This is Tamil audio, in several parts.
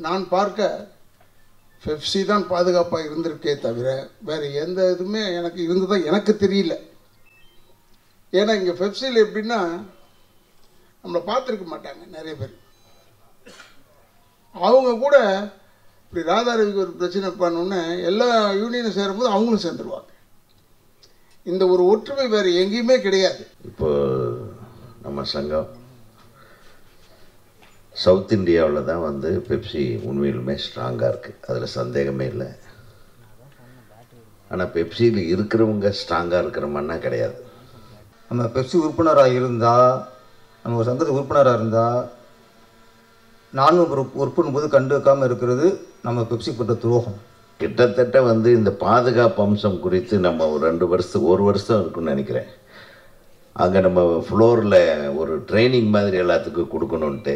நான் பார்க்க பெப்சி தான் பாதுகாப்பாக இருந்திருக்கே தவிர வேறு எந்த இதுவுமே எனக்கு இருந்ததாக எனக்கு தெரியல. ஏன்னா இங்கே பெப்சியில் எப்படின்னா நம்மளை பார்த்துருக்க மாட்டாங்க நிறைய பேர். அவங்க கூட இப்படி ராதாரவிக்கு ஒரு பிரச்சனை பண்ணோன்னே எல்லா யூனியனும் சேரும்போது அவங்களும் சேர்ந்துருவாங்க. இந்த ஒரு ஒற்றுமை வேறு எங்கேயுமே கிடையாது. இப்போ நம்ம சங்கம் சவுத் இந்தியாவில் தான் வந்து பெப்சி உண்மையிலுமே ஸ்ட்ராங்காக இருக்குது, அதில் சந்தேகமே இல்லை. ஆனால் பெப்சியில் இருக்கிறவங்க ஸ்ட்ராங்காக இருக்கிறோம்னா கிடையாது. நம்ம பெப்சி உறுப்பினராக இருந்தால், நம்ம ஒரு சங்கத்து உறுப்பினராக இருந்தால் நானும் ஒர்க் பண்ணும்போது கண்டுக்காமல் இருக்கிறது நம்ம பெப்சி பட்ட துரோகம். கிட்டத்தட்ட வந்து இந்த பாதுகாப்பு அம்சம் குறித்து நம்ம ஒரு வருஷம் இருக்குன்னு நினைக்கிறேன். அங்கே நம்ம ஃப்ளோரில் ஒரு ட்ரைனிங் மாதிரி எல்லாத்துக்கும் கொடுக்கணுன்ட்டு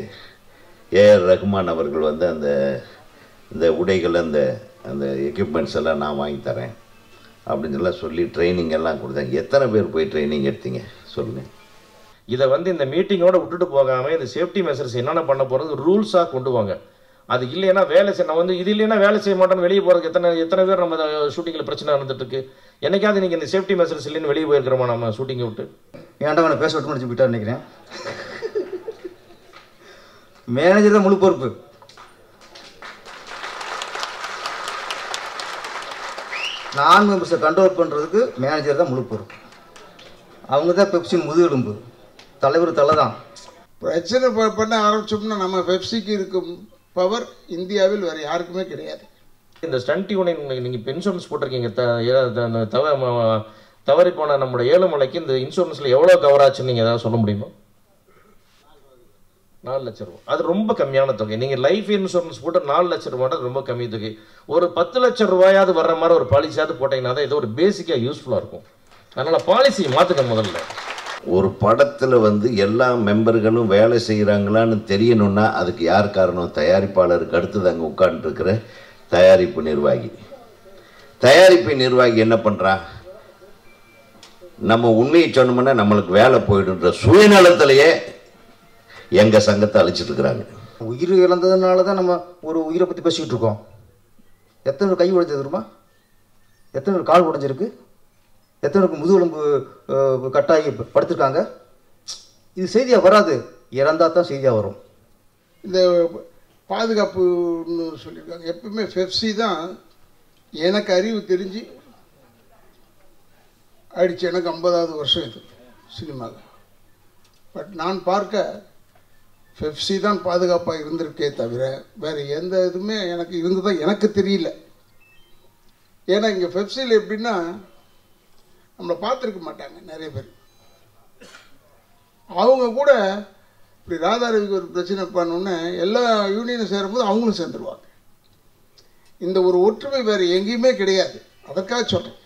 ஏஆர் ரஹ்மான் அவர்கள் வந்து இந்த உடைகள் அந்த எக்யூப்மெண்ட்ஸ் எல்லாம் நான் வாங்கி தரேன் அப்படின்னு எல்லாம் சொல்லி ட்ரைனிங் எல்லாம் கொடுத்தாங்க. எத்தனை பேர் போய் ட்ரைனிங் எடுத்தீங்க சொல்லுங்கள்? இதை வந்து இந்த மீட்டிங்கோடு விட்டுட்டு போகாமல் இந்த சேஃப்டி மெஷர்ஸ் என்னென்ன பண்ண போகிறது ரூல்ஸாக கொண்டு வாங்க. அது இல்லைன்னா வேலை செய்ய நான் வந்து இது இல்லைன்னா வேலை செய்ய மாட்டோன்னு வெளியே போகிறதுக்கு எத்தனை பேர் நம்ம ஷூட்டிங்கில் பிரச்சனை நடந்துட்டுருக்கு. என்னைக்காவது நீங்கள் இந்த சேஃப்டி மெஷர்ஸ் இல்லைன்னு வெளியே போயிருக்கிறோமா நம்ம ஷூட்டிங்கை விட்டு? ஏன்டா அவனை பேச விட்டு முடிச்சு போயிட்டா நினைக்கிறேன். மேனேஜர் தான் முழு பொறுப்பு. நான் மெம்பர்ஸை கண்ட்ரோல் பண்ணுறதுக்கு மேனேஜர் தான் முழு பொறுப்பு. அவங்க தான் பெப்சின் முதுகெலும்பு, தலைவர் தலை தான். பிரச்சனை பண்ண ஆரம்பிச்சோம்னா நம்ம பெப்சிக்கு இருக்கும் பவர் இந்தியாவில் வேறு யாருக்குமே கிடையாது. இந்த ஸ்டண்ட் யூனியன் நீங்கள் இப்போ இன்சூரன்ஸ் போட்டிருக்கீங்க, தவறி போன நம்மளோட ஏழுமலைக்கு இந்த இன்சூரன்ஸில் எவ்வளோ கவர் ஆச்சுன்னு நீங்கள் ஏதாவது சொல்ல முடியுமா? 4 லட்ச ரூபா. அது ரொம்ப கம்மியான தொகை. நீங்கள் லைஃப் இன்சூரன்ஸ் போட்டு 4 லட்ச ரூபான்றது ரொம்ப கம்மி தொகை. ஒரு 10 லட்சம் ரூபாயாவது வர்ற மாதிரி ஒரு பாலிசியாவது போட்டிங்கன்னா தான் ஏதோ ஒரு பேசிக்காக யூஸ்ஃபுல்லாக இருக்கும். அதனால் பாலிசி மாற்றுக்க முதல்ல. ஒரு படத்தில் வந்து எல்லா மெம்பர்களும் வேலை செய்கிறாங்களான்னு தெரியணுன்னா அதுக்கு யார் காரணம்? தயாரிப்பாளருக்கு அடுத்தது அங்கே உட்காந்துருக்கிற தயாரிப்பு நிர்வாகி. தயாரிப்பு நிர்வாகி என்ன பண்ணுறா? நம்ம உண்மையை சொன்னோம்னா நம்மளுக்கு வேலை போயிடுன்ற சுயநலத்திலேயே எங்கள் சங்கத்தை அழிச்சிட்டு இருக்கிறாங்க. உயிர் இழந்ததுனால தான் நம்ம ஒரு உயிரை பற்றி பேசிக்கிட்டு இருக்கோம். எத்தனை பேர் கை உடைஞ்சது தெரியுமா? எத்தனை பேர் கால் உடைஞ்சிருக்கு? எத்தனை பேருக்கு முதுகெலும்பு கட்டாகி படுத்திருக்காங்க? இது செய்தியாக வராது, இறந்தால் தான் செய்தியாக வரும். இந்த பாதுகாப்புன்னு சொல்லியிருக்காங்க. எப்பவுமே பெப்சி தான் எனக்கு அறிவு தெரிஞ்சு ஆயிடுச்சு. எனக்கு 50வது வருஷம் இது சினிமாவில். பட் நான் பார்க்க பெப்சி தான் பாதுகாப்பாக இருந்திருக்கே தவிர வேறு எந்த இதுவுமே எனக்கு இருந்ததாக எனக்கு தெரியல. ஏன்னா இங்கே பெப்சியில் எப்படின்னா நம்மளை பார்த்துருக்க மாட்டாங்க நிறைய பேர். அவங்க கூட இப்படி ராதாரவிக்கு ஒரு பிரச்சனை பண்ணோன்னே எல்லா யூனியனும் சேரும்போது அவங்களும் சேர்ந்துருவாங்க. இந்த ஒரு ஒற்றுமை வேறு எங்கேயுமே கிடையாது. அதற்காக சொல்கிறேன்.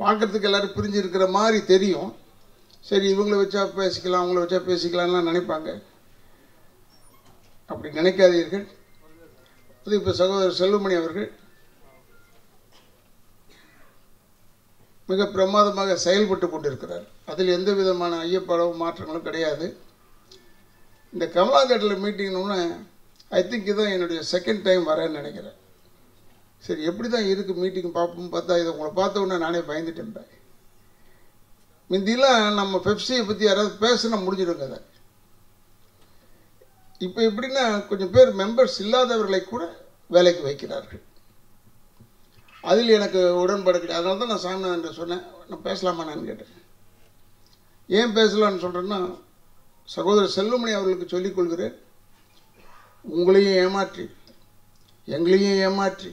பார்க்குறதுக்கு எல்லோரும் பிரிஞ்சு இருக்கிற மாதிரி தெரியும். சரி இவங்களை வச்சா பேசிக்கலாம், அவங்கள வச்சா பேசிக்கலாம்லாம் நினைப்பாங்க. அப்படி நினைக்காதீர்கள். அது இப்போ சகோதரர் செல்வமணி அவர்கள் மிக பிரமாதமாக செயல்பட்டு கொண்டிருக்கிறார். அதில் எந்த விதமான ஐயப்பாடும் மாற்றங்களும் கிடையாது. இந்த கமலாகட்டில் மீட்டிங்னு ஐ திங்க் இதுதான் என்னுடைய செகண்ட் டைம் வரேன்னு நினைக்கிறேன். சரி எப்படி தான் இருக்குது மீட்டிங் பார்ப்போம். பார்த்தா இதை உங்களை பார்த்த உடனே நானே பயந்துட்டேன். முந்திலாம் நம்ம பெப்சியை பற்றி யாராவது பேசினா முடிஞ்சிடுங்க. அதை இப்போ எப்படின்னா கொஞ்சம் பேர் மெம்பர்ஸ் இல்லாதவர்களை கூட வேலைக்கு வைக்கிறார்கள். அதில் எனக்கு உடன்பாடு கிடையாது. அதனால தான் நான் சாமி சொன்னேன், நான் பேசலாமா நான் கேட்டேன். ஏன் பேசலான்னு சொல்கிறேன்னா, சகோதரர் செல்வமணி அவர்களுக்கு சொல்லிக் கொள்கிறேன், உங்களையும் ஏமாற்றி எங்களையும் ஏமாற்றி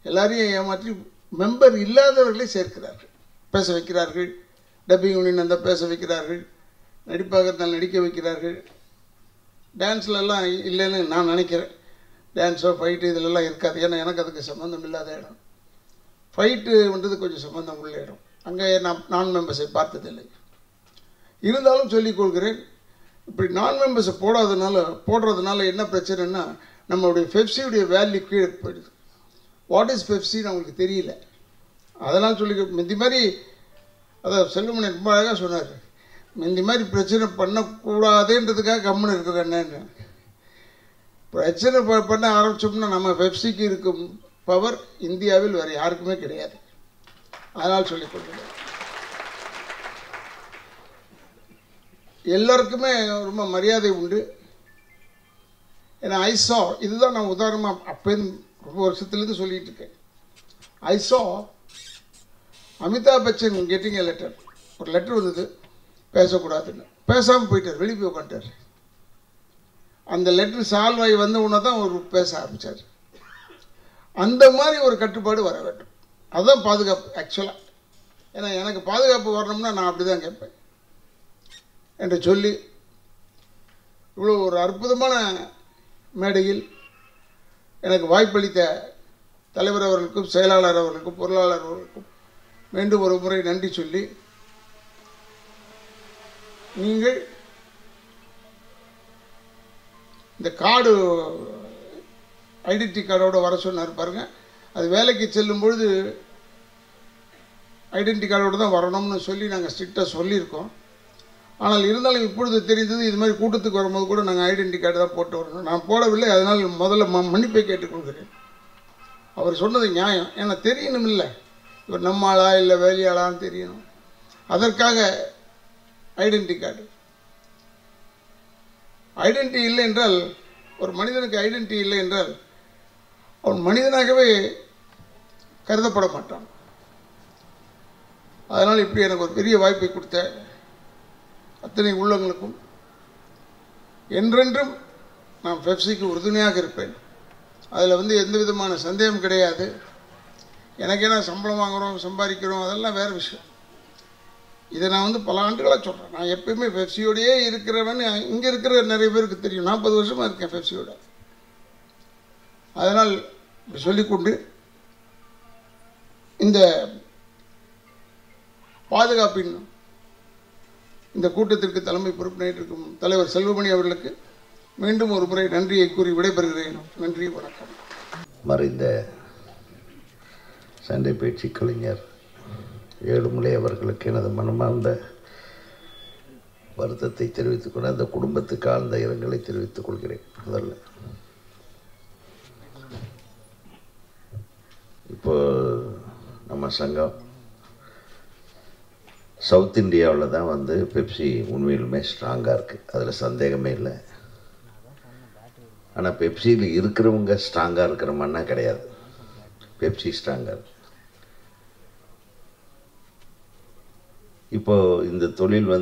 எல்லாரையும் ஏமாற்றி மெம்பர் இல்லாதவர்களை சேர்க்கிறார்கள், பேச வைக்கிறார்கள். டப்பிங் யூனியன் அந்த பேச வைக்கிறார்கள், நடிப்பாக இருந்தால் நடிக்க வைக்கிறார்கள். டான்ஸ்லலாம் இல்லைன்னு நான் நினைக்கிறேன். டான்ஸோ ஃபைட்டு இதிலெல்லாம் இருக்காது. ஏன்னா எனக்கு அதுக்கு சம்மந்தம் இல்லாத இடம். ஃபைட்டுன்றது கொஞ்சம் சம்மந்தம் உள்ள இடம். அங்கே நான் மெம்பர்ஸை பார்த்ததில்லை. இருந்தாலும் சொல்லிக் கொள்கிறேன், இப்படி நான் மெம்பர்ஸை போடுறதுனால என்ன பிரச்சனைன்னா, நம்மளுடைய பெப்சியுடைய வேல்யூ கீழே போயிடுது. வாட் இஸ் பெப்சின்னு அவங்களுக்கு தெரியல. அதெல்லாம் சொல்லி இந்த மாதிரி அதான் செல்வமணி ரொம்ப அழகாக சொன்னார். இந்த மாதிரி பிரச்சனை பண்ணக்கூடாதுன்றதுக்காக கம்முன்னு இருக்கிறேன்னு. பிரச்சனை பண்ண ஆரம்பித்தோம்னா நம்ம பெப்சிக்கு இருக்கும் பவர் இந்தியாவில் வேறு யாருக்குமே கிடையாது. அதனால் சொல்லிக் கொள்கிறேன். எல்லாருக்குமே ரொம்ப மரியாதை உண்டு. ஏன்னா ஐசா இதுதான் நான் உதாரணமாக அப்போ ரொம்ப வருஷத்துலேருந்து சொல்லிகிட்டு இருக்கேன். ஐசா Amitabh Bachchan getting a letter. ஒரு லெட்டர் வந்தது, பேசக்கூடாதுன்னு. பேசாமல் போயிட்டார், வெளியே போய் உட்காந்துட்டார். அந்த லெட்டர் சால்வ் ஆகி வந்த உடனே தான் ஒரு பேச ஆரம்பித்தார். அந்த மாதிரி ஒரு கட்டுப்பாடு வர வேண்டும். அதுதான் பாதுகாப்பு ஆக்சுவலாக. ஏன்னா எனக்கு பாதுகாப்பு வரணும்னா நான் அப்படி தான் கேட்பேன் என்று சொல்லி இவ்வளோ ஒரு அற்புதமான மேடையில் எனக்கு வாய்ப்பளித்த தலைவர் அவர்களுக்கும் செயலாளர் அவர்களுக்கும் பொருளாளர் அவர்களுக்கும் மீண்டும் ஒரு முறை நன்றி சொல்லி, நீங்கள் இந்த கார்டு ஐடென்டிட்டி கார்டோடு வர சொன்னார் பாருங்க. அது வேலைக்கு செல்லும் பொழுது ஐடென்டிட்டி கார்டோடு தான் வரணும்னு சொல்லி நாங்கள் ஸ்ட்ரிக்டாக சொல்லியிருக்கோம். ஆனால் இருந்தாலும் இப்பொழுது தெரிந்தது, இது மாதிரி கூட்டத்துக்கு வரும்போது கூட நாங்கள் ஐடென்டிட்டி கார்டு தான் போட்டு வரணும். நான் போடவில்லை, அதனால் முதல்ல மன்னிப்பை கேட்டுக்கொள்கிறேன். அவர் சொன்னது நியாயம். ஏன்னா தெரியணும் இல்லை, இவர் நம்ம ஆளா இல்லை வேலையாளான்னு தெரியணும். அதற்காக ஐடென்டிட்டி கார்டு. ஐடென்டிட்டி இல்லை என்றால், ஒரு மனிதனுக்கு ஐடென்டிட்டி இல்லை என்றால் அவன் மனிதனாகவே கருதப்பட மாட்டான். அதனால் இப்படி எனக்கு ஒரு பெரிய வாய்ப்பை கொடுத்த அத்தனை உள்ளங்களுக்கும் என்றென்றும் நான் பெப்சிக்கு உறுதுணையாக இருப்பேன். அதில் எந்த விதமான சந்தேகம் கிடையாது. எனக்கு என்ன சம்பளம் வாங்குகிறோம், சம்பாதிக்கிறோம், அதெல்லாம் வேறு விஷயம். இதை நான் பல ஆண்டுகளாக சொல்கிறேன். நான் எப்பயுமே பெப்சியோடையே இருக்கிறவன் இங்கே இருக்கிற நிறைய பேருக்கு தெரியும். 40 வருஷமாக இருக்கேன் பெப்சியோட. அதனால் இப்படி சொல்லிக்கொண்டு இந்த பாதுகாப்பின் இந்த கூட்டத்திற்கு தலைமை பொறுப்பேற்றிருக்கும் தலைவர் செல்வமணி அவர்களுக்கு மீண்டும் ஒரு முறை நன்றியை கூறி விடைபெறுகிறேன். நன்றி, வணக்கம். மறைந்த சண்டை பயிற்சி கலைஞர் ஏழுமலை அவர்களுக்கு எனது மனமார்ந்த வருத்தத்தை தெரிவித்துக் கொண்டு அந்த குடும்பத்துக்கு ஆழ்ந்த இரங்கலை தெரிவித்துக் கொள்கிறேன். முதல்ல இப்போ நம்ம சங்கம் சவுத் இந்தியாவில் தான் பெப்சி உண்மையிலுமே ஸ்ட்ராங்காக இருக்குது, அதில் சந்தேகமே இல்லை. ஆனால் பெப்சியில் இருக்கிறவங்க ஸ்ட்ராங்காக இருக்கிற மாதிரினா கிடையாது. பெப்சி ஸ்ட்ராங்காக இருக்கு. இப்போது இந்த தொழில்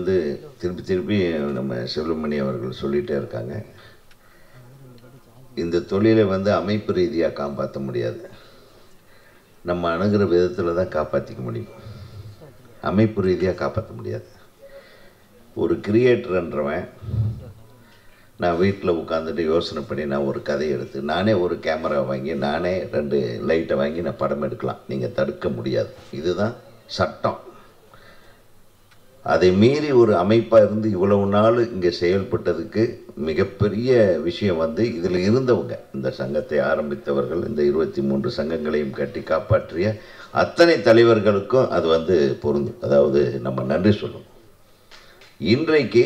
திருப்பி திருப்பி நம்ம செல்வமணி அவர்கள் சொல்லிகிட்டே இருக்காங்க. இந்த தொழிலை அமைப்பு ரீதியாக காப்பாற்ற முடியாது, நம்ம அணுகிற விதத்தில் தான் காப்பாற்றிக்க முடியும். அமைப்பு ரீதியாக காப்பாற்ற முடியாது. ஒரு கிரியேட்டர்ன்றவன் நான் வீட்டில் உட்காந்துட்டு யோசனை பண்ணி நான் ஒரு கதையை எடுத்து நானே ஒரு கேமரா வாங்கி நானே 2 லைட்டை வாங்கி நான் படம் எடுக்கலாம். நீங்கள் தடுக்க முடியாது. இதுதான் சட்டம். அதை மீறி ஒரு அமைப்பாக இருந்து இவ்வளவு நாள் இங்கே செயல்பட்டதுக்கு மிகப்பெரிய விஷயம் இதில் இருந்தவங்க, இந்த சங்கத்தை ஆரம்பித்தவர்கள், இந்த 23 சங்கங்களையும் கட்டி காப்பாற்றிய அத்தனை தலைவர்களுக்கும் அது பொருந்தும். அதாவது நம்ம நன்றி சொல்லணும். இன்றைக்கு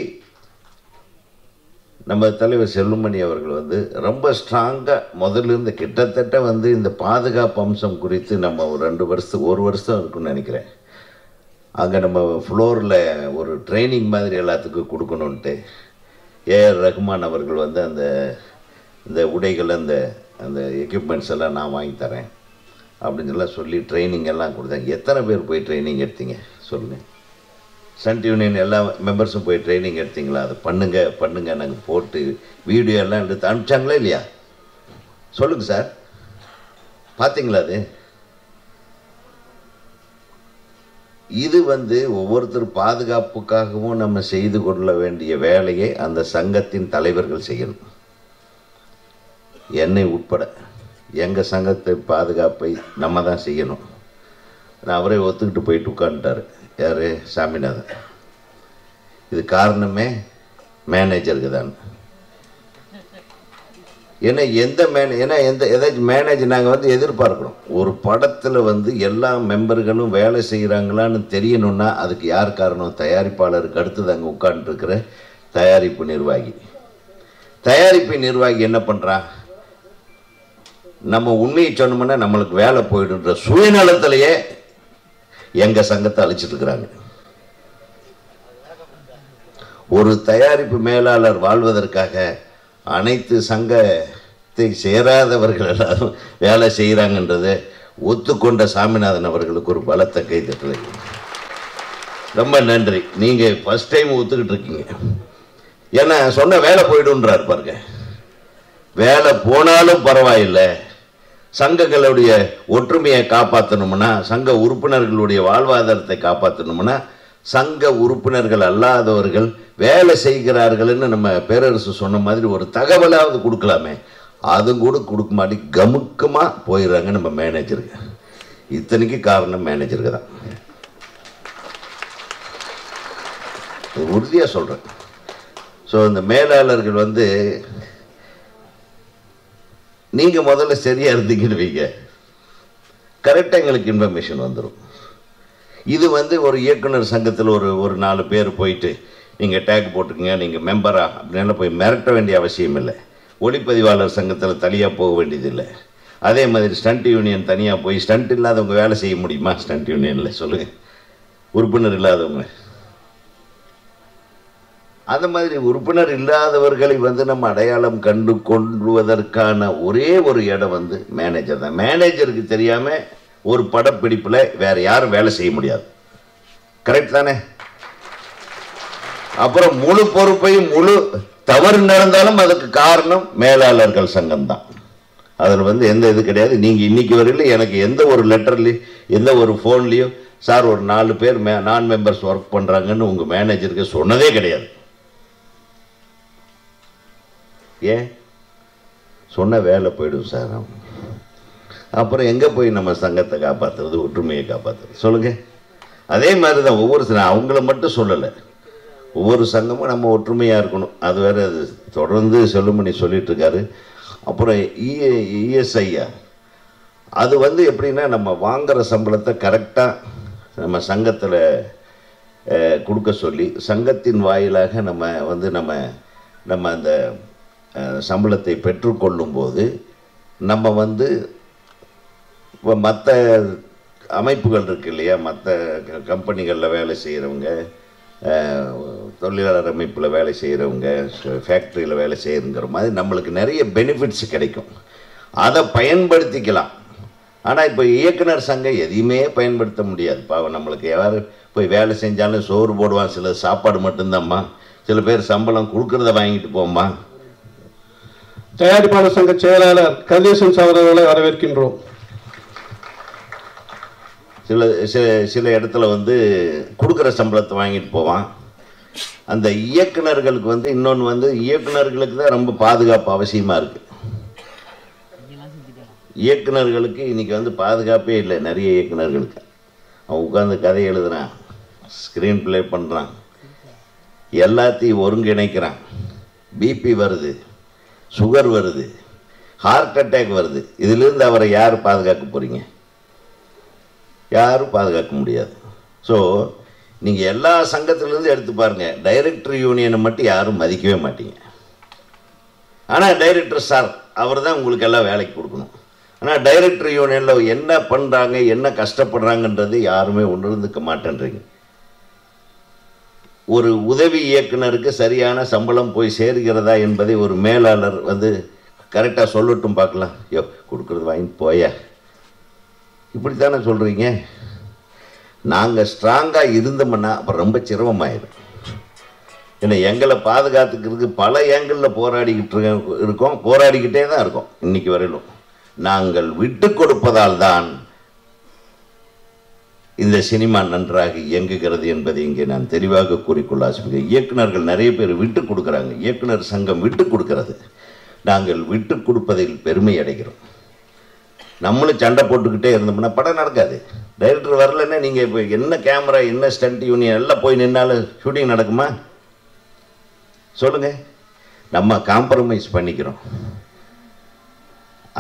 நம்ம தலைவர் செல்வமணி அவர்கள் ரொம்ப ஸ்ட்ராங்காக முதல்ல இருந்து கிட்டத்தட்ட இந்த பாதுகாப்பு அம்சம் குறித்து நம்ம ஒரு வருஷம் இருக்குன்னு நினைக்கிறேன். அங்கே நம்ம ஃப்ளோரில் ஒரு ட்ரைனிங் மாதிரி எல்லாத்துக்கும் கொடுக்கணுன்ட்டு ஏஆர் ரஹ்மான் அவர்கள் அந்த இந்த உடைகள் அந்த எக்யூப்மெண்ட்ஸ் எல்லாம் நான் வாங்கி தரேன் அப்படின்னு சொல்லி ட்ரைனிங் எல்லாம் கொடுத்தாங்க. எத்தனை பேர் போய் ட்ரைனிங் எடுத்தீங்க சொல்லுங்கள்? சன் யூனியன் எல்லா மெம்பர்ஸும் போய் ட்ரைனிங் எடுத்தீங்களா? அதை பண்ணுங்க நாங்கள் போட்டு வீடியோ எல்லாம் எடுத்து அனுப்பிச்சாங்களா இல்லையா? சொல்லுங்கள் சார், பார்த்தீங்களா? அது இது ஒவ்வொருத்தர் பாதுகாப்புக்காகவும் நம்ம செய்து கொள்ள வேண்டிய வேலையை அந்த சங்கத்தின் தலைவர்கள் செய்யணும். என்னை உட்பட எங்கள் சங்கத்தின் பாதுகாப்பை நம்ம தான் செய்யணும். அவரே ஒத்துக்கிட்டு போயிட்டு உட்காந்துட்டார். யார்? சாமிநாதன். இது காரணமே மேனேஜருக்கு தான். ஏன்னா ஏதாச்சும் மேனேஜர் நாங்கள் எதிர்பார்க்குறோம். ஒரு படத்தில் எல்லா மெம்பர்களும் வேலை செய்கிறாங்களான்னு தெரியணுன்னா அதுக்கு யார் காரணம்? தயாரிப்பாளருக்கு அடுத்தது அங்கே உட்காந்துருக்கிற தயாரிப்பு நிர்வாகி என்ன பண்ணுறான்? நம்ம உண்மையை சொன்னோம்னா நம்மளுக்கு வேலை போயிடுன்ற சுயநலத்திலேயே எங்கள் சங்கத்தை அழிச்சிட்டு இருக்கிறாங்க. ஒரு தயாரிப்பு மேலாளர் வாழ்வதற்காக அனைத்து சங்கத்தை சேராதவர்கள் எல்லாரும் வேலை செய்கிறாங்கன்றதை ஒத்துக்கொண்ட சாமிநாதன் அவர்களுக்கு ஒரு பலத்த கை தட்டலை. ரொம்ப நன்றி. நீங்கள் ஃபஸ்ட் டைம் ஒத்துக்கிட்டு இருக்கீங்க. ஏன்னா சொன்ன வேலை போயிடுன்றார் பாருங்க. வேலை போனாலும் பரவாயில்லை, சங்கங்களுடைய ஒற்றுமையை காப்பாற்றணும்னா, சங்க உறுப்பினர்களுடைய வாழ்வாதாரத்தை காப்பாற்றணும்னா, சங்க உறுப்பினர்கள் அல்லாதவர்கள் வேலை செய்கிறார்கள்னு நம்ம பேரரசு சொன்ன மாதிரி ஒரு தகவலாவது கொடுக்கலாமே, அதுவும் கூட கொடுக்க மாட்டி கமுக்கமாக போயிடுறாங்க நம்ம மேனேஜருக்கு. இத்தனைக்கு காரணம் மேனேஜருக்கு தான், உறுதியாக சொல்கிறேன். ஸோ இந்த மேலாளர்கள் வந்து நீங்கள் முதல்ல சரியாக இருந்தீங்கன்னு வைங்க, கரெக்டாக எங்களுக்கு இன்ஃபர்மேஷன் வந்துடும். இது வந்து ஒரு இயக்குனர் சங்கத்தில் ஒரு 4 பேர் போயிட்டு நீங்கள் டேக் போட்டுக்கங்க, நீங்கள் மெம்பரா அப்படின்னா போய் மிரட்ட வேண்டிய அவசியம் இல்லை. ஒளிப்பதிவாளர் சங்கத்தில் தனியாக போக வேண்டியதில்லை. அதே மாதிரி ஸ்டண்ட் யூனியன் தனியாக போய் ஸ்டண்ட் இல்லாதவங்க வேலை செய்ய முடியுமா? ஸ்டண்ட் யூனியனில் சொல்லுங்கள், உறுப்பினர் இல்லாதவங்க. அந்த மாதிரி உறுப்பினர் இல்லாதவர்களை வந்து நம்ம அடையாளம் கண்டு கொள்வதற்கான ஒரே ஒரு இடம் வந்து மேனேஜர் தான். மேனேஜருக்கு தெரியாமல் ஒரு படப்பிடிப்பில் வேறு யாரும் வேலை செய்ய முடியாது. கரெக்ட் தானே? அப்புறம் முழு பொறுப்பையும் முழு தவறு நடந்தாலும் அதுக்கு காரணம் மேலாளர்கள் சங்கம்தான். அதில் வந்து எந்த இது கிடையாது. நீங்கள் இன்னைக்கு வரையிலும் எனக்கு எந்த ஒரு லெட்டர்லையும் எந்த ஒரு ஃபோன்லேயும் சார் ஒரு 4 பேர் நான் மெம்பர்ஸ் ஒர்க் பண்ணுறாங்கன்னு உங்கள் மேனேஜருக்கு சொன்னதே கிடையாது. ஏன் சொன்ன வேலை போயிடும் சார். அப்புறம் எங்கே போய் நம்ம சங்கத்தை காப்பாற்றுறது, ஒற்றுமையை காப்பாற்றுறது சொல்லுங்கள். அதே மாதிரி தான் ஒவ்வொரு அவங்கள மட்டும் சொல்லலை, ஒவ்வொரு சங்கமும் நம்ம ஒற்றுமையாக இருக்கணும். அது வேறு, அது தொடர்ந்து செல்லுமணி சொல்லிட்டு இருக்காரு. அப்புறம் இஎஸ்ஐயா அது வந்து எப்படின்னா நம்ம வாங்குகிற சம்பளத்தை கரெக்டாக நம்ம சங்கத்தில் கொடுக்க சொல்லி சங்கத்தின் வாயிலாக நம்ம வந்து நம்ம அந்த சம்பளத்தை பெற்றுக்கொள்ளும்போது நம்ம வந்து இப்போ மற்ற அமைப்புகள் இருக்குது இல்லையா, மற்ற கம்பெனிகளில் வேலை செய்கிறவங்க, தொழிலாளர் அமைப்பில் வேலை செய்கிறவங்க, ஃபேக்ட்ரியில் வேலை செய்கிறங்கிற மாதிரி நம்மளுக்கு நிறைய பெனிஃபிட்ஸ் கிடைக்கும். அதை பயன்படுத்திக்கலாம். ஆனால் இப்போ இயக்குனர் சங்கம் எதையுமே பயன்படுத்த முடியாது. பாவம், நம்மளுக்கு யார் போய் வேலை செஞ்சாலும் சோறு போடுவான், சில சாப்பாடு மட்டும்தாம்மா, சில பேர் சம்பளம் கொடுக்குறத வாங்கிட்டு போம்மா. தயாரிப்பாளர் சங்க செயலாளர் கதிரேசன் அவர்களை வரவேற்கின்றோம். சில இடத்துல வந்து கொடுக்குற சம்பளத்தை வாங்கிட்டு போவான். அந்த இயக்குனர்களுக்கு வந்து இன்னொன்று வந்து இயக்குனர்களுக்கு தான் ரொம்ப பாதுகாப்பு அவசியமாக இருக்குது. இயக்குனர்களுக்கு இன்றைக்கி வந்து பாதுகாப்பே இல்லை. நிறைய இயக்குனர்களுக்கு அவன் உட்காந்து கதை எழுதுகிறான், ஸ்க்ரீன் ப்ளே பண்ணுறான், எல்லாத்தையும் ஒருங்கிணைக்கிறான். பிபி வருது, சுகர் வருது, ஹார்ட் அட்டாக் வருது. இதிலிருந்து அவரை யார் பாதுகாக்க போகிறீங்க? யாரும் பாதுகாக்க முடியாது. ஸோ நீங்கள் எல்லா சங்கத்திலேருந்து எடுத்து பாருங்கள், டைரக்டர் யூனியனை மட்டும் யாரும் மதிக்கவே மாட்டீங்க. ஆனால் டைரக்டர் சார் அவர் தான் உங்களுக்கு எல்லாம் வேலைக்கு கொடுக்கணும். ஆனால் டைரக்டர் யூனியனில் என்ன பண்ணுறாங்க, என்ன கஷ்டப்படுறாங்கன்றது யாருமே உணர்ந்துக்க மாட்டேன்றீங்க. ஒரு உதவி இயக்குனருக்கு சரியான சம்பளம் போய் சேர்கிறதா என்பதை ஒரு மேலாளர் வந்து கரெக்டாக சொல்லட்டும் பார்க்கலாம். யோ கொடுக்குறது வாங்கிட்டு போயா, இப்படித்தானே சொல்கிறீங்க. நாங்கள் ஸ்ட்ராங்காக இருந்தோம்னா அப்புறம் ரொம்ப சிரமமாயிடும். ஏன்னா எங்களை பாதுகாத்துக்கிறதுக்கு பல ஏங்கிளில் போராடிக்கிட்டே தான் இருக்கோம் இன்னைக்கு வரையிலும். நாங்கள் விட்டு கொடுப்பதால் தான் இந்த சினிமா நன்றாக இயங்குகிறது என்பதை இங்கே நான் தெளிவாக கூறிக்கொள்ள ஆசைப்படுகிறேன். இயக்குனர்கள் நிறைய பேர் விட்டு கொடுக்குறாங்க, இயக்குனர் சங்கம் விட்டு கொடுக்கிறது. நாங்கள் விட்டு கொடுப்பதில் பெருமை அடைகிறோம். நம்மளும் சண்டை போட்டுக்கிட்டே இருந்தோம்னா படம் நடக்காது. டைரக்டர் வரலன்னா நீங்கள் இப்போ என்ன கேமரா, என்ன ஸ்டண்ட் யூனியன் எல்லாம் போய் நின்னாலும் ஷூட்டிங் நடக்குமா? சொல்லுங்கள். நம்ம காம்ப்ரமைஸ் பண்ணிக்கிறோம்.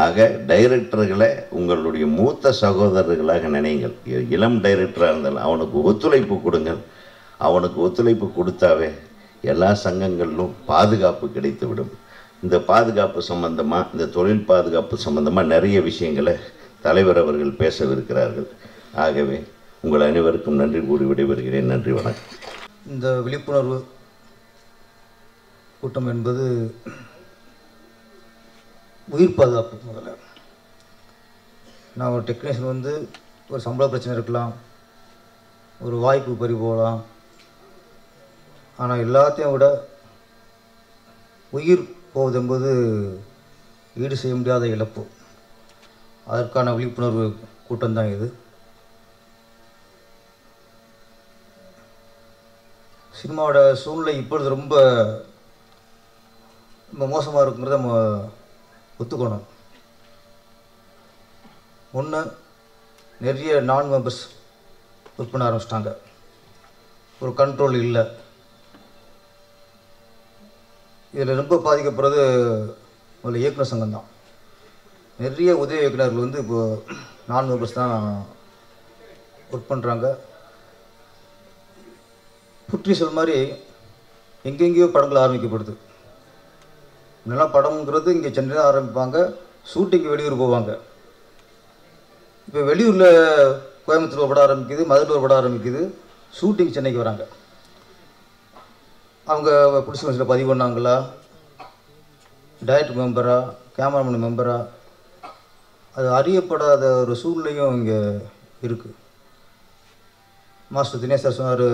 ஆக டைரக்டர்களை உங்களுடைய மூத்த சகோதரர்களாக நினைங்கள். இளம் டைரக்டராக இருந்தாலும் அவனுக்கு ஒத்துழைப்பு கொடுங்கள். அவனுக்கு ஒத்துழைப்பு கொடுத்தாவே எல்லா சங்கங்களிலும் பாதுகாப்பு கிடைத்துவிடும். இந்த பாதுகாப்பு சம்பந்தமாக, இந்த தொழில் பாதுகாப்பு சம்பந்தமாக நிறைய விஷயங்களை தலைவர் அவர்கள் பேசவிருக்கிறார்கள். ஆகவே உங்கள் அனைவருக்கும் நன்றி கூறி விடைபெறுகிறேன். நன்றி, வணக்கம். இந்த விழிப்புணர்வு கூட்டம் என்பது உயிர் பாதுகாப்பு. முதல்ல நான் ஒரு டெக்னீஷியன் வந்து ஒரு சம்பள பிரச்சனை இருக்கலாம், ஒரு வாய்ப்பு பறி போகலாம். ஆனால் எல்லாத்தையும் விட உயிர் போவது என்பது ஈடு செய்ய முடியாத இழப்பு. அதற்கான விழிப்புணர்வு கூட்டம்தான் இது. சினிமாவோட சூழ்நிலை இப்பொழுது ரொம்ப ரொம்ப மோசமாக இருக்குங்கிறத நம்ம ஒத்துக்கணும். ஒன்று, நிறைய நான் மெம்பர்ஸ் ஒர்க் பண்ண ஆரம்பிச்சிட்டாங்க. ஒரு கண்ட்ரோல் இல்லை. இதில் ரொம்ப பாதிக்கப்படுறது முதல்ல இயக்குனர் சங்கம் தான். நிறைய உதவி இயக்குநர்கள் வந்து இப்போது நான் மெம்பர்ஸ் தான் ஒர்க் பண்ணுறாங்க. புற்றீசல் மாதிரி எங்கெங்கேயோ படங்கள் ஆரம்பிக்கப்படுது. நல்லா படம்ங்கிறது இங்கே சென்னையில் ஆரம்பிப்பாங்க, ஷூட்டிங்கு வெளியூர் போவாங்க. இப்போ வெளியூரில் கோயம்புத்தூர் ஒரு படம் ஆரம்பிக்குது, மதுரை ஒரு படம் ஆரம்பிக்குது, ஷூட்டிங் சென்னைக்கு வராங்க. அவங்க புடிச்சு வயசில் பதிவு பண்ணாங்களா, டைரக்டர் மெம்பரா, கேமராமேன் மெம்பரா, அது அறியப்படாத ஒரு சூழ்நிலையும் இங்கே இருக்குது. மாஸ்டர் தினேஷ் சார் சொன்னார்,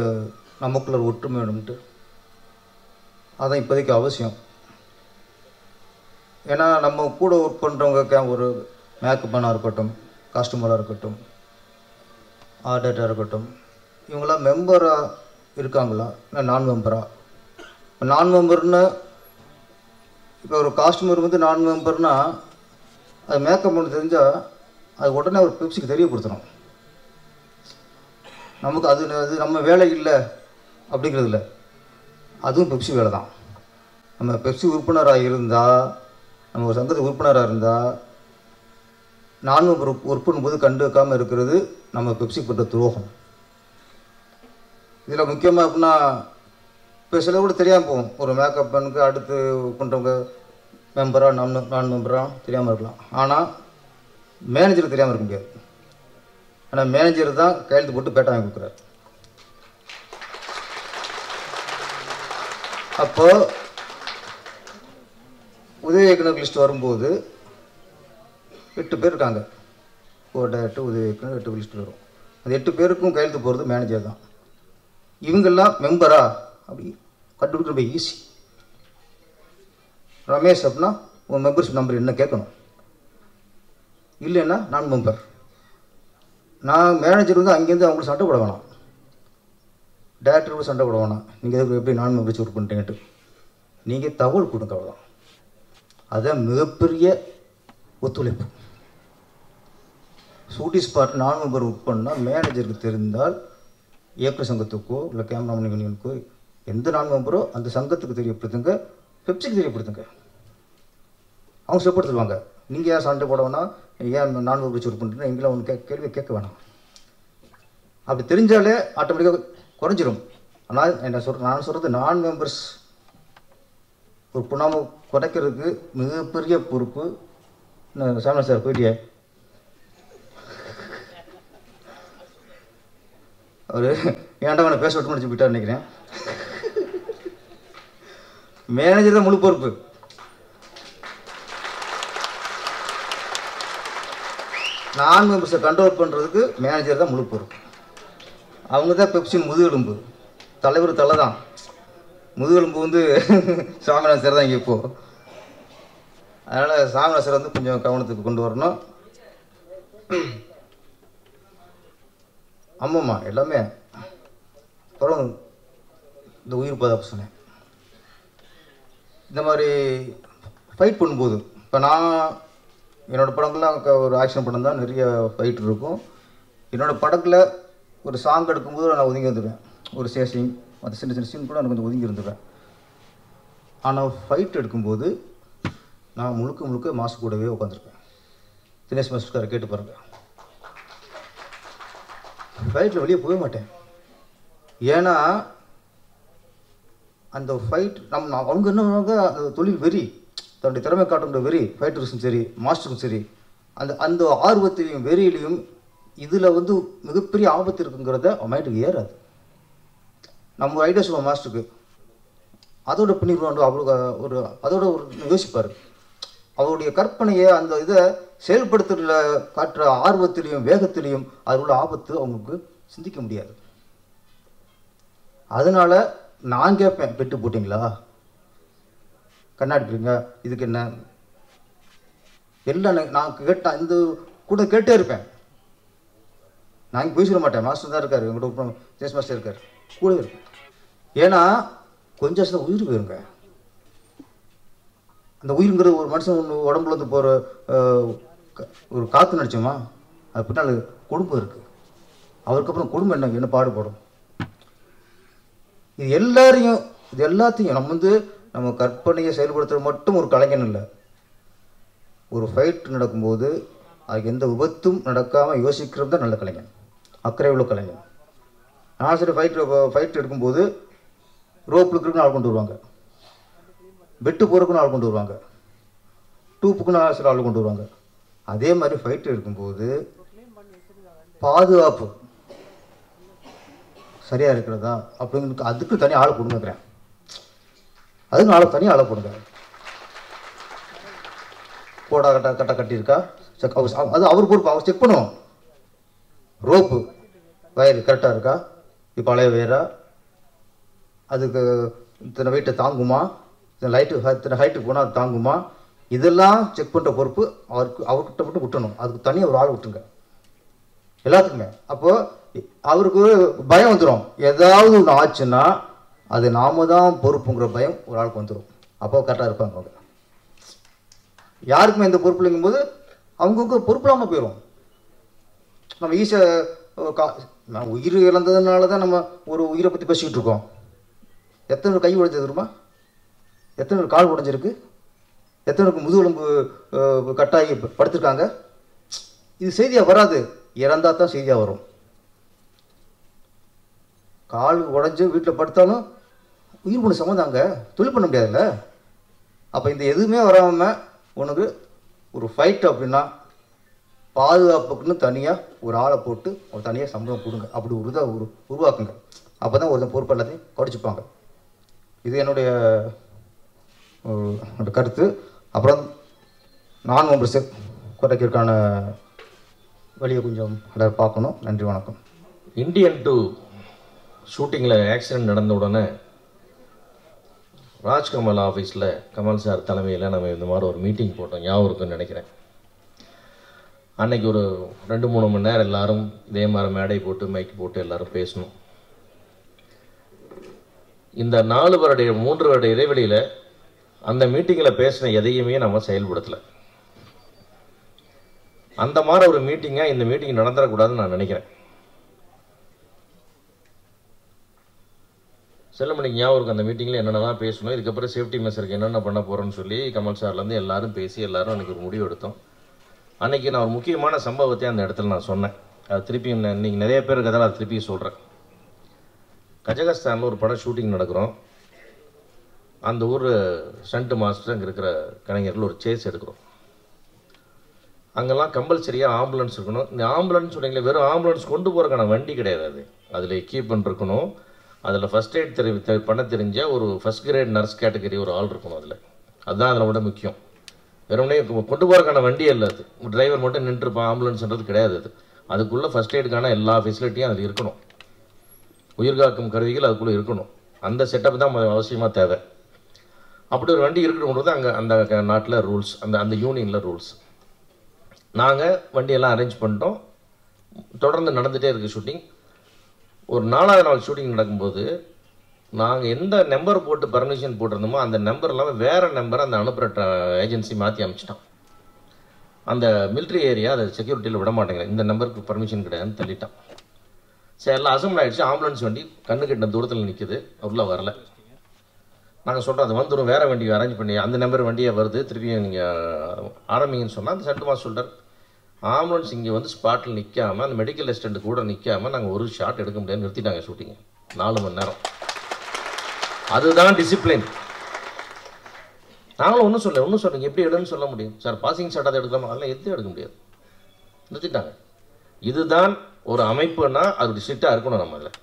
நமக்குள்ள ஒரு ஒற்றுமை வேணும்ட்டு. அதான் இப்போதைக்கு அவசியம். ஏன்னா நம்ம கூட ஒர்க் பண்ணுறவங்க ஒரு மேக்கப் மேனாக இருக்கட்டும், காஸ்டியூமராக இருக்கட்டும், ஆர்டேட்டாக இருக்கட்டும், இவங்களாம் மெம்பராக இருக்காங்களா, இல்லை நான் மெம்பரா? இப்போ நான் மெம்பர்னு, இப்போ ஒரு காஸ்டியூமர் வந்து நான் மெம்பர்னால் அது மேக்கப் பண்ண தெரிஞ்சால் அது உடனே ஒரு பெப்சிக்கு தெரியப்படுத்தணும். நமக்கு அது நம்ம வேலை இல்லை அப்படிங்கிறது இல்லை, அதுவும் பெப்சி வேலை தான். நம்ம பெப்சி உறுப்பினராக இருந்தால், நம்ம ஒரு சங்கத்து உறுப்பினராக இருந்தால், நான் ஒர்க் பண்ணும்போது கண்டுக்காமல் இருக்கிறது நம்ம பெப்சி பண்ணுற துரோகம். இதில் முக்கியமாக அப்படின்னா, இப்போ சில கூட தெரியாமல் போகும். ஒரு மேக்கப் பண்ணுக்கு அடுத்து பண்ணுறவங்க மெம்பராக நான் மெம்பராக தெரியாமல் இருக்கலாம். ஆனால் மேனேஜருக்கு தெரியாமல் இருக்க முடியாது. ஆனால் மேனேஜர் தான் கையெழுத்து போட்டு பேட்டா வாங்கி கொடுக்குறாரு. அப்போது உதவி இயக்குனர் லிஸ்ட் வரும்போது 8 பேர் இருக்காங்க. ஒரு டைரக்டர், உதவி இயக்குனர், 8 லிஸ்ட் வரும். அந்த 8 பேருக்கும் கையெழுத்து போகிறது மேனேஜர் தான். இவங்கெல்லாம் மெம்பரா அப்படி கண்டுபிடிக்க ரொம்ப ஈஸி. ரமேஷ் அப்படின்னா உன் மெம்பர்ஷிப் நம்பர் என்ன கேட்கணும், இல்லைன்னா நான் மெம்பர். நான் மேனேஜர் வந்து அங்கேருந்து அவங்களுக்கு சண்டை போட வேணாம், டேரக்டருக்கு சண்டை போட வேணாம். நீங்கள் எதுக்கு எப்படி நான் மெம்பர்ஷிப் ஒர்க் பண்ணிட்டீங்கன்ட்டு நீங்கள் தகவல் கொடுங்க, அவ்வளோதான். அதுதான் மிகப்பெரிய ஒத்துழைப்பு. ஷூட்டிங் ஸ்பாட் நான் மெம்பர் ஒர்க் பண்ணால் மேனேஜருக்கு தெரிந்தால் இயக்குநர் சங்கத்துக்கோ இல்லை கேமராமேன் யூனியனுக்கோ எந்த நான் மெம்பரோ அந்த சங்கத்துக்கு தெரியப்படுத்துங்க, பெப்சிக்கு தெரியப்படுத்துங்க. அவங்க சப்போர்ட் தருவாங்க. நீங்கள் ஏன் சண்டை போட வேணாம், ஏன் நான் மெம்பர் ஒர்க் பண்ணுறீங்க, எங்களாம் ஒன்று கேள்வி கேட்க வேணாம். அப்படி தெரிஞ்சாலே ஆட்டோமேட்டிக்காக குறைஞ்சிரும். ஆனால் நான் சொல்கிறது நான் மெம்பர்ஸ் ஒரு பண்ணாமல் குறைக்கிறதுக்கு மிகப்பெரிய பொறுப்பு. சாமி சார் போயிட்டியே, அவர் ஏன்டா அவனை பேச விட்டு முடிச்சு போயிட்டார் நினைக்கிறேன். மேனேஜர் தான் முழு பொறுப்பு. நான் மெம்பர்ஸை கண்ட்ரோல் பண்ணுறதுக்கு மேனேஜர் தான் முழு பொறுப்பு. அவங்க தான் பெப்சின் முதுகெலும்பு. தலைவர் தலை தான், முதுகெலும்பு வந்து சாமிநாதன் சார் தான் இங்கே இப்போது. அதனால் சாமிநாதன் சார் வந்து கொஞ்சம் கவனத்துக்கு கொண்டு வரணும். ஆமாம்மா, எல்லாமே. அப்புறம் இந்த உயிர் பாதுகாப்பு சொன்னேன். இந்த மாதிரி ஃபைட் பண்ணும்போது, இப்போ நான் என்னோடய படங்கள்லாம் ஒரு ஆக்ஷன் படம் தான், நிறைய ஃபைட் இருக்கும். என்னோடய படத்தில் ஒரு சாங் எடுக்கும்போது நான் ஒதுங்கி வந்துடுவேன். ஒரு சேசிங் மற்ற சின்ன சின்ன சீன் கூட நான் கொஞ்சம் ஒதுங்கி இருந்துடுவேன். ஆனால் ஃபைட் எடுக்கும்போது நான் முழுக்க முழுக்க மாசு கூடவே உட்காந்துருப்பேன். தினேஷ் மாஸ்டர்காரை கேட்டு பாருங்கள். ஃபைட்டில் வெளியே போக மாட்டேன். ஏன்னா அந்த ஃபைட் அவங்க என்ன அந்த தொழில் வெறி, தன்னுடைய திறமை காட்டுகிற வெறி, ஃபைட்டருக்கும் சரி மாஸ்டருக்கும் சரி, அந்த அந்த ஆர்வத்திலையும் வெறியிலையும் இதில் வந்து மிகப்பெரிய ஆபத்து இருக்குங்கிறத மைண்டுக்கு ஏறாது. நம்ம ஐடியா சொல்லுவோம் மாஸ்டருக்கு, அதோட பண்ணிடுவாண்டு அவருக்கு ஒரு அதோட ஒரு யோசிப்பார். அவருடைய கற்பனையை அந்த இதை செயல்படுத்துறதுல காட்டுற ஆர்வத்திலையும் வேகத்திலையும் அதில் உள்ள ஆபத்து அவங்களுக்கு சிந்திக்க முடியாது. அதனால நான் கேட்பேன், பெட்டு போட்டிங்களா, கண்ணாடிக்கிறீங்க, இதுக்கு என்ன எல்லாம் நான் கேட்டேன். இந்த கூட கேட்டே இருப்பேன். நான் இங்கே போய் சொல்ல மாட்டேன், மாஸ்டர் தான் இருக்கார், எங்கள்கிட்ட ஜெஸ் மாஸ்டர் இருக்கார், கூட இருப்பேன். ஏன்னா கொஞ்சம் உயிர் போயிருங்க. அந்த உயிருங்கிறது ஒரு மனுஷன் ஒன்று உடம்புலேருந்து போகிற ஒரு காற்று நடிச்சோமா, அது பின்னால் குடும்பம் இருக்குது. அவருக்கு அப்புறம் குடும்பம் என்ன பாடுபடும். இது எல்லாத்தையும் நம்ம கற்பனையை செயல்படுத்துறது மட்டும் ஒரு கலைஞன் இல்லை. ஒரு ஃபைட் நடக்கும்போது அதுக்கு எந்த விபத்தும் நடக்காமல் யோசிக்கிறது தான் நல்ல கலைஞன், அக்கறை உள்ள கலைஞன். நான் சரி ஃபைட் எடுக்கும்போது ரோப் இருக்குன்னு ஆள் கொண்டு வருவாங்க, பெட்டு போகிறதுக்குன்னு ஆள் கொண்டு வருவாங்க, டூப்புக்குன்னு சில ஆள் கொண்டு வருவாங்க. அதே மாதிரி ஃபைட்டு எடுக்கும்போது பாதுகாப்பு சரியாக இருக்கிறதா அப்படிங்கிறது அதுக்கு தனியாக ஆளை கொடுங்கிறேன். அதுக்கு தனியாக ஆளை கொடுங்க. கோடா கட்டா கட்டியிருக்கா அது அவர் பொறுப்பு, அவர் செக் பண்ணுவோம். ரோப்பு வயர் கரெக்டாக இருக்கா, இப்போ பழைய வயரா, அதுக்கு இத்தனை வெயிட்டை தாங்குமா, இத்தனை ஹைட்டுக்கு போனால் அது தாங்குமா, இதெல்லாம் செக் பண்ணுற பொறுப்பு அவர்கிட்ட மட்டும் விட்டணும். அதுக்கு தனியாக ஒரு ஆள் விட்டுருங்க எல்லாத்துக்குமே. அப்போது அவருக்கு பயம் வந்துடும், ஏதாவது ஒன்று ஆச்சுன்னா அது நாம தான் பொறுப்புங்கிற பயம் ஒரு ஆளுக்கு வந்துடும். அப்போ கரெக்டாக இருப்பாங்க அவங்க. யாருக்குமே எந்த பொறுப்பு இல்லைங்கும்போது அவங்களுக்கு பொறுப்பு இல்லாமல் போயிடும். நம்ம ஈஸியாக உயிர் இழந்ததுனால தான் நம்ம ஒரு உயிரை பற்றி பேசிக்கிட்டு இருக்கோம். எத்தனை கை உடைஞ்சது தெரியுமா, எத்தனை கால் உடைஞ்சிருக்கு, எத்தனைக்கு முதுகெலும்பு கட்டாயி படுத்திருக்காங்க. இது செய்தியாக வராது, இறந்தால் தான் செய்தியாக வரும். கால் உடஞ்சி வீட்டில் படுத்தாலும் உயிர் பண்ண சம்மந்தாங்க, தொழில் பண்ண முடியாதுல்ல. அப்போ இந்த எதுவுமே வராமல் உனக்கு ஒரு ஃபைட் அப்படின்னா பாதுகாப்புக்குன்னு தனியாக ஒரு ஆளை போட்டு ஒரு தனியாக சம்பளம் கொடுங்க, அப்படி ஒரு இதை உருவாக்குங்க. அப்போ தான் ஒருத்தன் பொறுப்பு எல்லாத்தையும் குறைச்சிப்பாங்க. இது என்னுடைய கருத்து. அப்புறம் நான் மெம்பர்ஸு குறைக்கிறதுக்கான வழியை கொஞ்சம் எல்லாரும் பார்க்கணும். நன்றி, வணக்கம். இந்தியன் 2 ஷூட்டிங்கில் ஆக்சிடெண்ட் நடந்த உடனே ராஜ்கமல் ஆஃபீஸில் கமல் சார் தலைமையில் நம்ம இந்த மாதிரி ஒரு மீட்டிங் போட்டோம், ஞாபகம் இருக்குன்னு நினைக்கிறேன். அன்றைக்கி ஒரு 2-3 மணி நேரம் எல்லோரும் இதே மாதிரி மேடை போட்டு மைக்கு போட்டு எல்லோரும் பேசணும். இந்த 3 வருட இடைவெளியில் அந்த மீட்டிங்கில் பேசின எதையுமே நம்ம செயல்படுத்தலை. அந்த மாதிரி ஒரு மீட்டிங்காக இந்த மீட்டிங் நடந்துடக்கூடாதுன்னு நான் நினைக்கிறேன். செல்லுமணிக்கு ஞாபகம் இருக்கும், அந்த மீட்டிங்கில் என்னென்னலாம் பேசணும், இதுக்கப்புறம் சேஃப்டி மெஷருக்கு என்னென்ன பண்ண போகிறோன்னு சொல்லி கமல் சார்லேருந்து எல்லாரும் பேசி எல்லாரும் அன்றைக்கி ஒரு முடிவு எடுத்தோம். அன்றைக்கி நான் ஒரு முக்கியமான சம்பவத்தை அந்த இடத்துல நான் சொன்னேன். அது திருப்பியும் இன்றைக்கி நிறைய பேர் இருக்கிறதால அதை திருப்பியும் சொல்கிறேன். கஜகஸ்தானில் ஒரு படம் ஷூட்டிங் நடக்கிறோம். அந்த ஊர் ஸ்டண்ட் மாஸ்டர் அங்கே இருக்கிற கலைஞர்கள் ஒரு சேஸ் எடுக்கிறோம். அங்கெல்லாம் கம்பல்சரியாக ஆம்புலன்ஸ் இருக்கணும். இந்த ஆம்புலன்ஸ் சொன்னீங்களே, வெறும் ஆம்புலன்ஸ் கொண்டு போகிறக்கான வண்டி கிடையாது, அதில் எக்யூப்மெண்ட் இருக்கணும். அதில் ஃபஸ்ட் எய்ட் பண்ண தெரிஞ்ச ஒரு ஃபஸ்ட் கிரேட் நர்ஸ் கேட்டகரி ஒரு ஆள் இருக்கணும். அதுதான் அதில் விட முக்கியம். வெறுமனே கொண்டு போகிறக்கான வண்டியே இல்லை, அது டிரைவர் மட்டும் நின்றுருப்பான், ஆம்புலன்ஸ்ன்றது கிடையாது. அதுக்குள்ளே ஃபஸ்ட் எய்டுக்கான எல்லா ஃபெசிலிட்டியும் அதில் இருக்கணும். உயிர்காக்கும் கருவிகள் அதுக்குள்ளே இருக்கணும். அந்த செட்டப் தான் அவசியமாக தேவை. அப்படி ஒரு வண்டி இருக்கணுன்றது அங்கே அந்த நாட்டில் ரூல்ஸ், அந்த யூனியனில் ரூல்ஸ். நாங்கள் வண்டியெல்லாம் அரேஞ்ச் பண்ணிட்டோம். தொடர்ந்து நடந்துகிட்டே இருக்குது ஷூட்டிங். ஒரு 4வது நாள் ஷூட்டிங் நடக்கும்போது நாங்கள் எந்த நம்பர் போட்டு பர்மிஷன் போட்டிருந்தோமோ அந்த நம்பர் இல்லாமல் வேறு நம்பரை அந்த அனுப்புகிற ஏஜென்சி மாற்றி அனுப்பிச்சிட்டான். அந்த மிலிட்ரி ஏரியா அதை செக்யூரிட்டியில் விட மாட்டேங்கிறேன், இந்த நம்பருக்கு பர்மிஷன் கிடையாதுன்னு தள்ளிட்டான். சரி, எல்லாம் அசம்பிள் ஆகிடுச்சு. ஆம்புலன்ஸ் வண்டி கண்ணு கட்டின தூரத்தில் நிற்குது, உள்ளே வரல. நாங்கள் சொல்கிறோம், அது வந்துடும், வேறு வண்டி அரேஞ்ச் பண்ணி அந்த நம்பர் வண்டியை வருது, திருப்பியும் நீங்கள் ஆரம்பிங்கன்னு சொன்னால் அந்த சென்ட் மாஸ்டர் சொல்கிறார், ஆம்புலன்ஸ் இங்கே வந்து ஸ்பாட்டில் நிற்காமல் அந்த மெடிக்கல் அசிஸ்டண்ட் கூட நிற்காமல் நாங்கள் ஒரு ஷாட் எடுக்க முடியாது, நிறுத்திட்டாங்க ஷூட்டிங்க 4 மணி நேரம். அதுதான் டிசிப்ளின். நாங்களும் ஒன்றும் சொல்லுங்க எப்படி எடுன்னு சொல்ல முடியும் சார். பாசிங் ஷாட் அதை எடுக்கலாமா? அதெல்லாம் எதுவும் எடுக்க முடியாது, நிறுத்திட்டாங்க. இதுதான் ஒரு அமைப்புன்னா அது ஸ்ட்ரிக்டாக இருக்கணும். நம்ம அதில்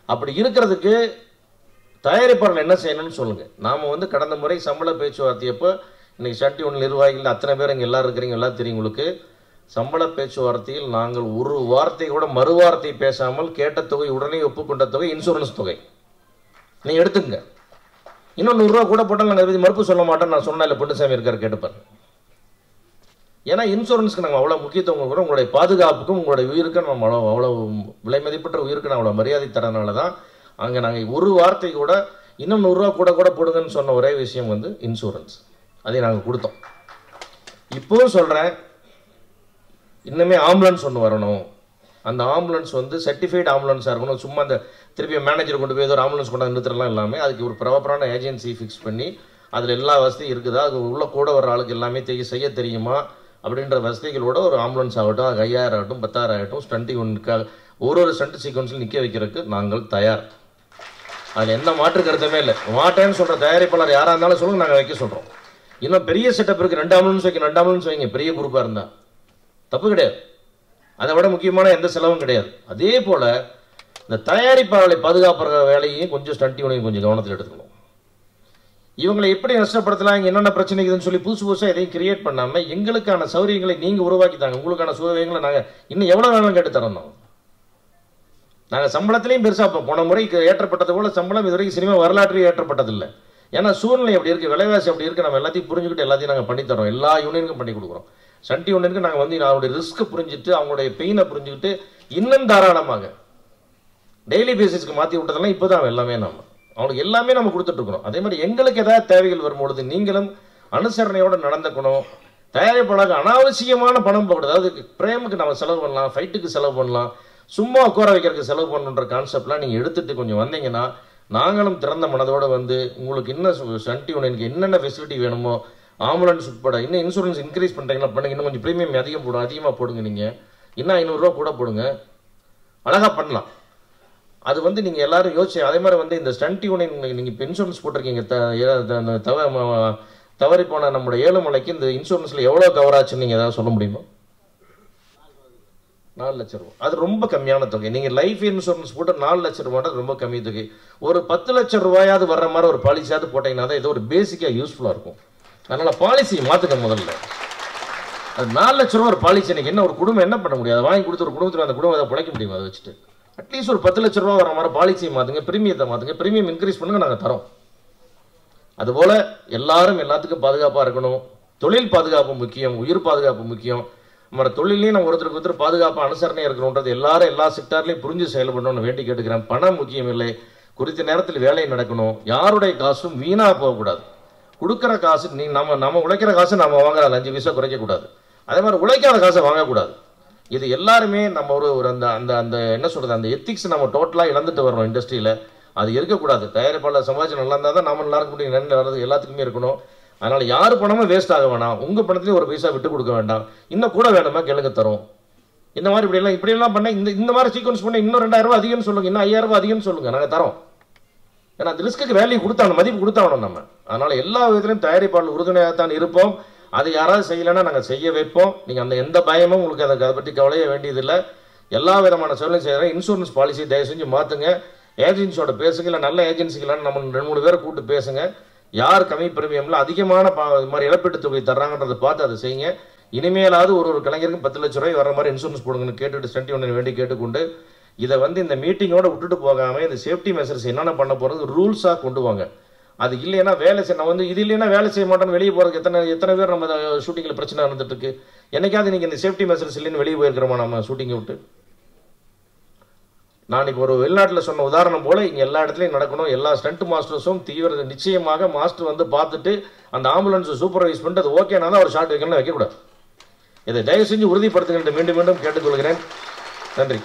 அப்படி இருக்கிறதுக்கு தயாரிப்பாளர்கள் என்ன செய்யணும்னு சொல்லுங்கள். நாம் வந்து கடந்த முறை சம்பள பேச்சுவார்த்தையப்போ இன்றைக்கி சன் டிவி நிர்வாகிகள் அத்தனை பேர் இங்கே எல்லோரும் இருக்கிறீங்க, எல்லாம் தெரியும் உங்களுக்கு. சம்பள பேச்சுவார்த்தையில் நாங்கள் ஒரு வார்த்தை கூட மறுவார்த்தை பேசாமல் கேட்ட தொகை உடனே ஒப்புக்கொண்ட தொகை இன்சூரன்ஸ் தொகை நீங்கள் எடுத்துங்க. இன்னும் 100 ரூபா கூட போட்டால் நாங்கள் எதை மறுப்பு சொல்ல மாட்டோம். நான் சொன்னால் இல்லை பொன்னுசாமி இருக்கார் கேட்டுப்பாரு. ஏன்னா இன்சூரன்ஸ்க்கு நாங்கள் அவ்வளோ முக்கியத்துவம் கொடுக்குறோம். உங்களுடைய பாதுகாப்புக்கும் உங்களுடைய உயிருக்கும் நம்ம அவ்வளோ விலை மதிப்பற்ற உயிருக்கு நான் அவ்வளோ மரியாதை தரனால தான் அங்கே நாங்கள் ஒரு வார்த்தை கூட இன்னும் 100 ரூபா கூட போடுங்கன்னு சொன்ன ஒரே விஷயம் வந்து இன்சூரன்ஸ். அதை நாங்கள் கொடுத்தோம். இப்போவும் சொல்கிறேன், இன்னுமே ஆம்புலன்ஸ் ஒன்று வரணும். அந்த ஆம்புலன்ஸ் வந்து சர்டிஃபைடு ஆம்புலன்ஸாக இருக்கணும். சும்மா அந்த திருப்பி மேனேஜர் கொண்டு போய் ஏதோ ஒரு ஆம்புலன்ஸ் கொண்டாந்து நிறுத்துறலாம் இல்லாமல் அதுக்கு ஒரு ப்ராப்பரான ஏஜென்சி ஃபிக்ஸ் பண்ணி அதில் எல்லா வசதியும் இருக்குதா, அது உள்ள கூட வர ஆளுக்கு எல்லாமே செய்ய தெரியுமா அப்படின்ற வசதிகளோட ஒரு ஆம்புலன்ஸ் ஆகட்டும், 5000 ஆகட்டும் 10,000 ஆகட்டும், ஸ்டண்ட்டிங் ஒன்றுக்காக ஒரு ஸ்டண்ட் சீக்வன்ஸில் நிற்க வைக்கிறதுக்கு நாங்கள் தயார். அதில் எந்த மாற்று கருத்துமே இல்லை. மாட்டேன்னு சொல்கிற தயாரிப்பாளர் யாராக இருந்தாலும் சொல்லுங்கள், நாங்கள் வைக்க சொல்கிறோம். இன்னும் பெரிய செட்டப் இருக்குது, 2 ஆம்புலன்ஸ் வைக்க 2 ஆம்புலன்ஸ் வைங்க, பெரிய குரூப்பாக இருந்தால் தப்பு கிடையாது. அதை விட முக்கியமான எந்த செலவும் கிடையாது. அதே போல் இந்த தயாரிப்பாளர்களை பாதுகாப்புற வேலையையும் கொஞ்சம் ஸ்டண்ட் யூனியன் கொஞ்சம் கவனத்தில் எடுத்துக்கணும். இவங்களை எப்படி நஷ்டப்படுத்தலாம், இங்கே என்னென்ன பிரச்சனைக்குதுன்னு சொல்லி புதுசாக எதையும் கிரியேட் பண்ணாமல் எங்களுக்கான சௌகரியங்களை நீங்கள் உருவாக்கி தாங்க. உங்களுக்கான சௌகரியங்களை நாங்கள் இன்னும் எவ்வளோ வேணாலும் கேட்டு தரோம். நாங்கள் சம்பளத்திலையும் பெருசாக போன முறைக்கு ஏற்றப்பட்டது போல் சம்பளம் இதுவரைக்கும் சினிமா வரலாற்றில் ஏற்றப்பட்டதில்லை. ஏன்னா சூழ்நிலை அப்படி இருக்குது, விலைவாசி அப்படி இருக்குது. நம்ம எல்லாத்தையும் புரிஞ்சுக்கிட்டு எல்லாத்தையும் நாங்கள் பண்ணித்தரோம். எல்லா யூனியனுக்கும் பண்ணி கொடுக்குறோம். சன் யூனியனுக்கு நாங்கள் வந்து அவங்களுடைய ரிஸ்க்கை புரிஞ்சுட்டு அவங்களுடைய பெயினை புரிஞ்சுக்கிட்டு இன்னும் தாராளமாக டெய்லி பேசிஸ்க்கு மாற்றி விட்டதெல்லாம் இப்போ தான் எல்லாமே அவங்களுக்கு எல்லாமே நம்ம கொடுத்துட்ருக்குறோம். அதே மாதிரி எங்களுக்கு ஏதாவது தேவைகள் வரும்பொழுது நீங்களும் அனுசரணையோடு நடந்துக்கணும். தயாரிப்பாளருக்கு அனாவசியமான பணம் போகக்கூடாது. அதாவது பிரேமுக்கு நம்ம செலவு பண்ணலாம், ஃபைட்டுக்கு செலவு பண்ணலாம், சும்மா உட்கார வைக்கிறதுக்கு செலவு பண்ணுன்ற கான்செப்ட்லாம் நீங்கள் எடுத்துகிட்டு கொஞ்சம் வந்தீங்கன்னா நாங்களும் திறந்த மனதோடு வந்து உங்களுக்கு இன்னும் சன் யூனியனுக்கு என்னென்ன ஃபெசிலிட்டி வேணுமோ ஆம்புலன்ஸ் உட்பட இன்னும் இன்சூரன்ஸ் இன்க்ரீஸ் பண்ணுறீங்களா பண்ணுங்க, இன்னும் கொஞ்சம் ப்ரீமியம் அதிகமாக போடுங்க. நீங்கள் இன்னும் 500 ரூபா கூட போடுங்க, அழகாக பண்ணலாம். அது வந்து நீங்கள் எல்லோரும் யோசிச்சு அதே மாதிரி வந்து இந்த ஸ்டண்ட் யூனியன் நீங்கள் இப்போ இன்சூரன்ஸ் போட்டிருக்கீங்க. தவறி போன நம்மளோட ஏழுமலைக்கு இந்த இன்சூரன்ஸில் எவ்வளோ கவர் ஆச்சுன்னு நீங்கள் ஏதாவது சொல்ல முடியுமா? 4 லட்சம் ரூபா. அது ரொம்ப கம்மியான தொகை. நீங்கள் லைஃப் இன்சூரன்ஸ் போட்டு 4 லட்சம் ரூபான்றது ரொம்ப கம்மி தொகை. ஒரு 10 லட்சம் ரூபாயாவது வர்ற மாதிரி ஒரு பாலிசியாவது போட்டிங்கன்னா தான் ஏதோ ஒரு பேசிக்காக யூஸ்ஃபுல்லாக இருக்கும். அதனால் பாலிசி மாற்றுக்க முதல்ல. அது 4 லட்ச ரூபா ஒரு பாலிசி. எனக்கு என்ன ஒரு குடும்பம் என்ன பண்ண முடியாது? வாங்கி கொடுத்து ஒரு குடும்பத்தில் அந்த குடும்பம் அதை பிழைக்க முடியுமா? அதை வச்சுட்டு அட்லீஸ்ட் ஒரு 10 லட்ச ரூபா வர மாதிரி பாலிசியை மாற்றுங்க, பிரீமியத்தை மாற்றுங்க, பிரீமியம் இன்க்ரீஸ் பண்ணுங்க, நாங்கள் தரோம். அதுபோல் எல்லாரும் எல்லாத்துக்கும் பாதுகாப்பாக இருக்கணும். தொழில் பாதுகாப்பு முக்கியம், உயிர் பாதுகாப்பு முக்கியம். நம்ம தொழிலையும் நம்ம ஒருத்தருக்கு பாதுகாப்பாக அனுசரணையாக இருக்கணுன்றது எல்லாரும் எல்லா செக்டார்லையும் புரிஞ்சு செயல்படணும்னு வேண்டி கேட்டுக்கிறேன். பணம் முக்கியம் இல்லை, குறித்த நேரத்தில் வேலை நடக்கணும். யாருடைய காசும் வீணாக போகக்கூடாது. கொடுக்குற காசு நம்ம உழைக்கிற காசு நம்ம வாங்குற 5 பைசா குறைக்கக்கூடாது. அதே மாதிரி உழைக்காத காசை வாங்கக்கூடாது. இது எல்லாருமே நம்ம ஒரு அந்த அந்த அந்த என்ன சொல்கிறது, அந்த எத்திக்ஸ் நம்ம டோட்டலாக இழந்துட்டு வரோம் இண்டஸ்ட்ரியில். அது இருக்கக்கூடாது. தயாரிப்பாளர் சமாஜம் நல்லா இருந்தால் தான் நம்ம எல்லாருக்கும் முடியும், நல்லது எல்லாத்துக்குமே இருக்கணும். அதனால் யார் பணமும் வேஸ்ட் ஆக வேணாம். உங்கள் பணத்துலேயும் ஒரு பைசா விட்டு கொடுக்க வேண்டாம். இன்னும் கூட வேணுமா கேளுங்க, தரும். இந்த மாதிரி இப்படியெல்லாம் பண்ண இந்த மாதிரி சீக்வன்ஸ் பண்ண இன்னும் 2000 ரூபா அதிகம்னு சொல்லுங்கள், இன்னும் 5000 ரூபா அதிகம்னு சொல்லுங்கள், நாங்கள் தரோம். ஏன்னா அந்த ரிஸ்க்கு வேல்யூ கொடுத்தாங்க, மதிப்பு கொடுத்தாகணும் நம்ம. அதனால் எல்லா விதத்திலையும் தயாரிப்பாளர் உறுதுணையாக தான் இருப்போம். அது யாராவது செய்யலைன்னா நாங்கள் செய்ய வைப்போம். நீங்கள் அந்த எந்த பயமும் உங்களுக்கு அதை பற்றி கவலைய வேண்டியதில்லை. எல்லா விதமான செயலும் செய்கிறேன். இன்சூரன்ஸ் பாலிசி தயவு செஞ்சு மாற்றுங்க. ஏஜென்சியோட பேசுங்க, இல்லை நல்ல ஏஜென்சிகளான்னு நம்ம 2-3 பேரை கூப்பிட்டு பேசுங்க. யார் கம்மி பிரீமியமில் அதிகமான இது மாதிரி இழப்பீட்டு தொகை தர்றாங்கன்றதை பார்த்து அதை செய்யுங்க. இனிமேலாவது ஒரு கலைஞருக்கும் 10 லட்ச ரூபாய் வர மாதிரி இன்சூரன்ஸ் போடுங்கன்னு கேட்டுட்டு ஸ்டண்ட் யூனியன் வேண்டி கேட்டுக்கொண்டு இதை வந்து இந்த மீட்டிங்கோட விட்டுட்டு போகாமல் இந்த சேஃப்டி மெஷர்ஸ் என்னென்ன பண்ண போகிறது ரூல்ஸாக கொண்டு வாங்க. அது இல்லைன்னா வேலை நான் வந்து இது இல்லைன்னா வேலை செய்ய மாட்டோன்னு வெளியே போகிறதுக்கு எத்தனை பேர் நம்ம ஷூட்டிங்கில் பிரச்சனை நடந்துட்டு இருக்கு. என்னைக்காவது நீங்கள் இந்த சேஃப்டி மெஷர்ஸ் இல்லைன்னு வெளியே போயிருக்கிறோமா நம்ம ஷூட்டிங்கை விட்டு? நான் இப்போ ஒரு வெளிநாட்டில் சொன்ன உதாரணம் போல் இங்கே எல்லா இடத்துலையும் நடக்கணும். எல்லா ஸ்டண்ட் மாஸ்டர்ஸும் நிச்சயமாக மாஸ்டர் வந்து பார்த்துட்டு அந்த ஆம்புலன்ஸை சூப்பர்வைஸ் பண்ணிட்டு அது ஓகேனா தான் ஒரு ஷாட் வைக்கணும்னு வைக்கக்கூடாது. இதை தயவு செஞ்சு உறுதிப்படுத்துகின்ற மீண்டும் கேட்டுக்கொள்கிறேன். நன்றி.